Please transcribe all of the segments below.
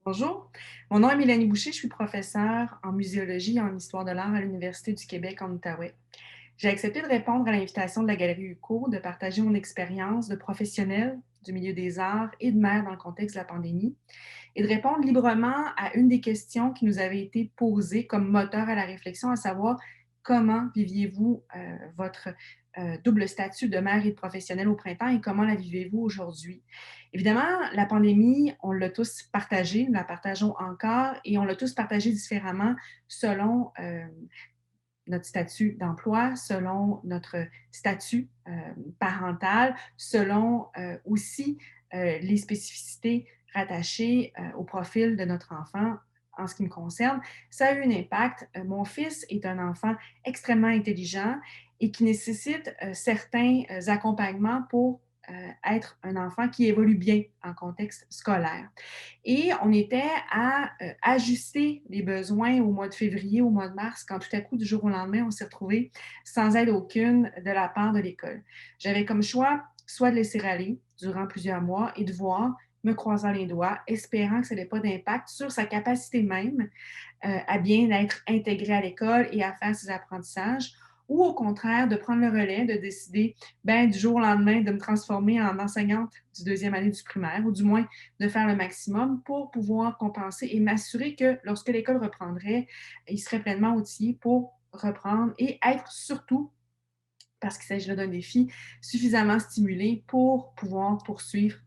Bonjour, mon nom est Mélanie Boucher, je suis professeure en muséologie et en histoire de l'art à l'Université du Québec en Outaouais. J'ai accepté de répondre à l'invitation de la Galerie UQO de partager mon expérience de professionnelle du milieu des arts et de mère dans le contexte de la pandémie et de répondre librement à une des questions qui nous avait été posée comme moteur à la réflexion, à savoir comment viviez-vous votre double statut de mère et de professionnelle au printemps et comment la vivez-vous aujourd'hui? Évidemment, la pandémie, on l'a tous partagée, nous la partageons encore et on l'a tous partagée différemment selon notre statut d'emploi, selon notre statut parental, selon aussi les spécificités rattachées au profil de notre enfant. En ce qui me concerne, ça a eu un impact. Mon fils est un enfant extrêmement intelligent et qui nécessite certains accompagnements pour être un enfant qui évolue bien en contexte scolaire. Et on était à ajuster les besoins au mois de février, au mois de mars, quand tout à coup, du jour au lendemain, on s'est retrouvé sans aide aucune de la part de l'école. J'avais comme choix soit de laisser aller durant plusieurs mois et de voir, me croisant les doigts, espérant que ça n'avait pas d'impact sur sa capacité même à bien être intégré à l'école et à faire ses apprentissages, ou au contraire, de prendre le relais, de décider ben, du jour au lendemain de me transformer en enseignante du deuxième année du primaire, ou du moins de faire le maximum pour pouvoir compenser et m'assurer que lorsque l'école reprendrait, il serait pleinement outillé pour reprendre et être surtout parce qu'il s'agit là d'un défi suffisamment stimulé pour pouvoir poursuivre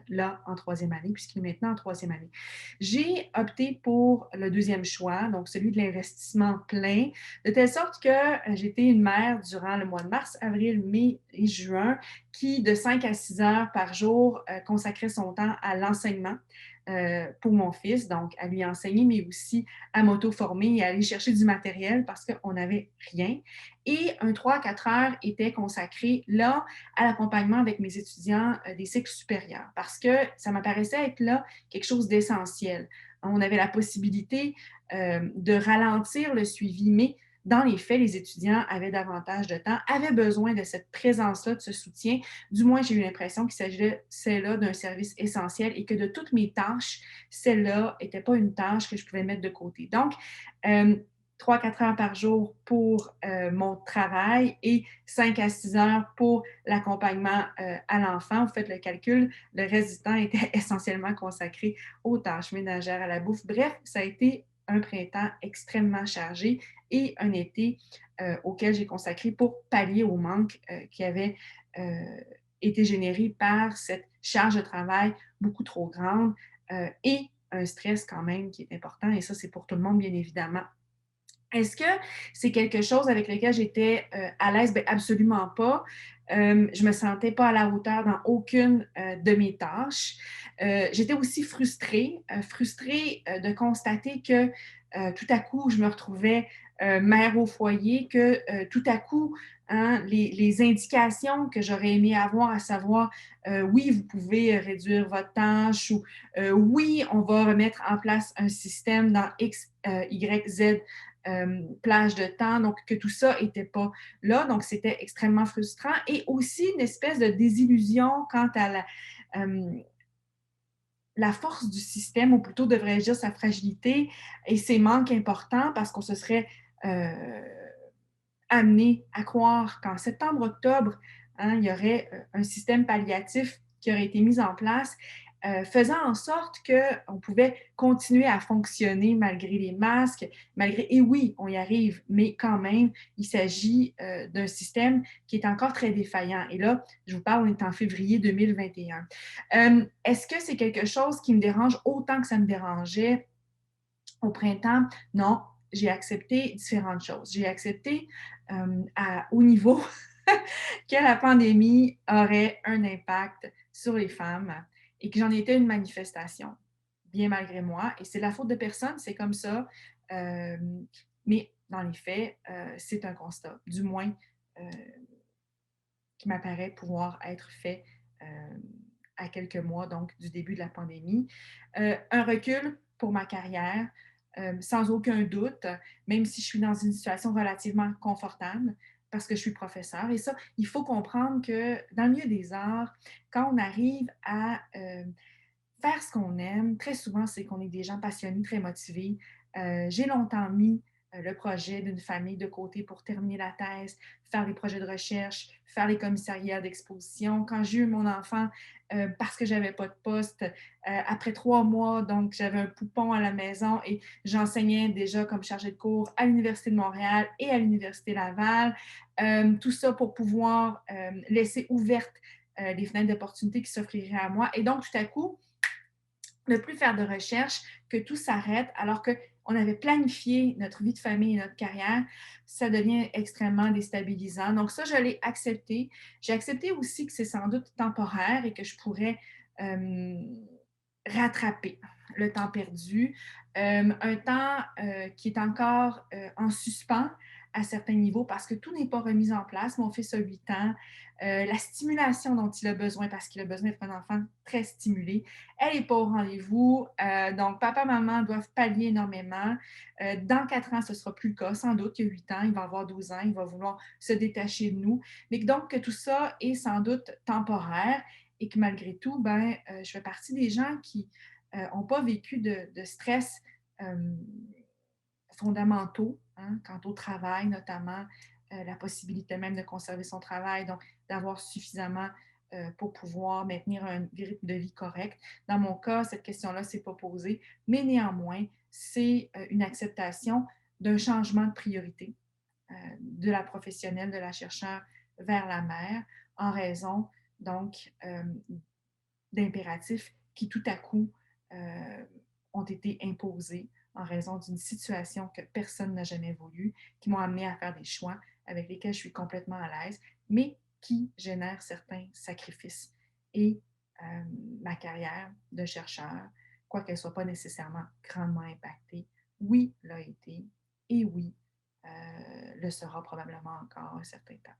là en troisième année, puisqu'il est maintenant en troisième année. J'ai opté pour le deuxième choix, donc celui de l'investissement plein, de telle sorte que j'étais une mère durant le mois de mars, avril, mai et juin, qui de 5 à 6 heures par jour consacrait son temps à l'enseignement pour mon fils, donc à lui enseigner, mais aussi à m'auto-former et à aller chercher du matériel parce qu'on n'avait rien. Et un 3 à 4 heures était consacré là à l'accompagnement avec mes étudiants des cycles supérieurs parce que ça m'apparaissait être là quelque chose d'essentiel. On avait la possibilité de ralentir le suivi, mais dans les faits, les étudiants avaient davantage de temps, avaient besoin de cette présence-là, de ce soutien. Du moins, j'ai eu l'impression qu'il s'agissait là d'un service essentiel et que de toutes mes tâches, celle-là n'était pas une tâche que je pouvais mettre de côté. Donc, euh, 3 à 4 heures par jour pour mon travail et 5 à 6 heures pour l'accompagnement à l'enfant. Vous faites le calcul, le reste du temps était essentiellement consacré aux tâches ménagères, à la bouffe. Bref, ça a été un printemps extrêmement chargé et un été auquel j'ai consacré pour pallier au manque qui avait été généré par cette charge de travail beaucoup trop grande et un stress quand même qui est important. Et ça, c'est pour tout le monde, bien évidemment. Est-ce que c'est quelque chose avec lequel j'étais à l'aise? Bien, absolument pas. Je me sentais pas à la hauteur dans aucune de mes tâches. J'étais aussi frustrée de constater que tout à coup, je me retrouvais mère au foyer, que tout à coup, hein, les indications que j'aurais aimé avoir, à savoir, oui, vous pouvez réduire votre tâche ou oui, on va remettre en place un système dans X, Y, Z plage de temps, donc que tout ça n'était pas là. Donc, c'était extrêmement frustrant et aussi une espèce de désillusion quant à la force du système, ou plutôt devrais-je dire sa fragilité et ses manques importants parce qu'on se serait amené à croire qu'en septembre-octobre, hein, il y aurait un système palliatif qui aurait été mis en place, faisant en sorte qu'on pouvait continuer à fonctionner malgré les masques, malgré, et oui, on y arrive, mais quand même, il s'agit d'un système qui est encore très défaillant. Et là, je vous parle, on est en février 2021. Est-ce que c'est quelque chose qui me dérange autant que ça me dérangeait au printemps? Non, j'ai accepté différentes choses. J'ai accepté à haut niveau que la pandémie aurait un impact sur les femmes et que j'en étais une manifestation, bien malgré moi. Et c'est la faute de personne, c'est comme ça. Euh, mais dans les faits, c'est un constat, du moins euh, qui m'apparaît pouvoir être fait euh, à quelques mois donc du début de la pandémie. Un recul pour ma carrière, sans aucun doute, même si je suis dans une situation relativement confortable parce que je suis professeure. Et ça, il faut comprendre que dans le milieu des arts, quand on arrive à faire ce qu'on aime, très souvent, c'est qu'on est des gens passionnés, très motivés. J'ai longtemps mis le projet d'une famille de côté pour terminer la thèse, faire les projets de recherche, faire les commissariats d'exposition. Quand j'ai eu mon enfant, parce que j'avais pas de poste, après 3 mois, donc j'avais un poupon à la maison et j'enseignais déjà comme chargée de cours à l'Université de Montréal et à l'Université Laval. Tout ça pour pouvoir laisser ouvertes les fenêtres d'opportunités qui s'offriraient à moi. Et donc, tout à coup, ne plus faire de recherche, que tout s'arrête, alors qu'on avait planifié notre vie de famille et notre carrière, ça devient extrêmement déstabilisant. Donc ça, je l'ai accepté. J'ai accepté aussi que c'est sans doute temporaire et que je pourrais euh, rattraper le temps perdu, un temps qui est encore en suspens à certains niveaux parce que tout n'est pas remis en place. Mon fils a 8 ans. La stimulation dont il a besoin, parce qu'il a besoin d'être un enfant très stimulé, elle n'est pas au rendez-vous. Donc, papa, maman doivent pallier énormément. Dans 4 ans, ce ne sera plus le cas. Sans doute qu'il y a 8 ans, il va avoir 12 ans, il va vouloir se détacher de nous. Mais donc, que tout ça est sans doute temporaire et que malgré tout, je fais partie des gens qui n'ont pas vécu de stress euh, fondamentaux, hein, quant au travail notamment, la possibilité même de conserver son travail, donc d'avoir suffisamment pour pouvoir maintenir un rythme de vie correct. Dans mon cas, cette question-là ne s'est pas posée, mais néanmoins, c'est une acceptation d'un changement de priorité de la professionnelle, de la chercheure vers la mère, en raison donc d'impératifs qui tout à coup euh, ont été imposés en raison d'une situation que personne n'a jamais voulu, qui m'ont amené à faire des choix avec lesquels je suis complètement à l'aise, mais qui génèrent certains sacrifices. Et ma carrière de chercheur, quoiqu'elle ne soit pas nécessairement grandement impactée, oui, l'a été et oui, le sera probablement encore un certain temps.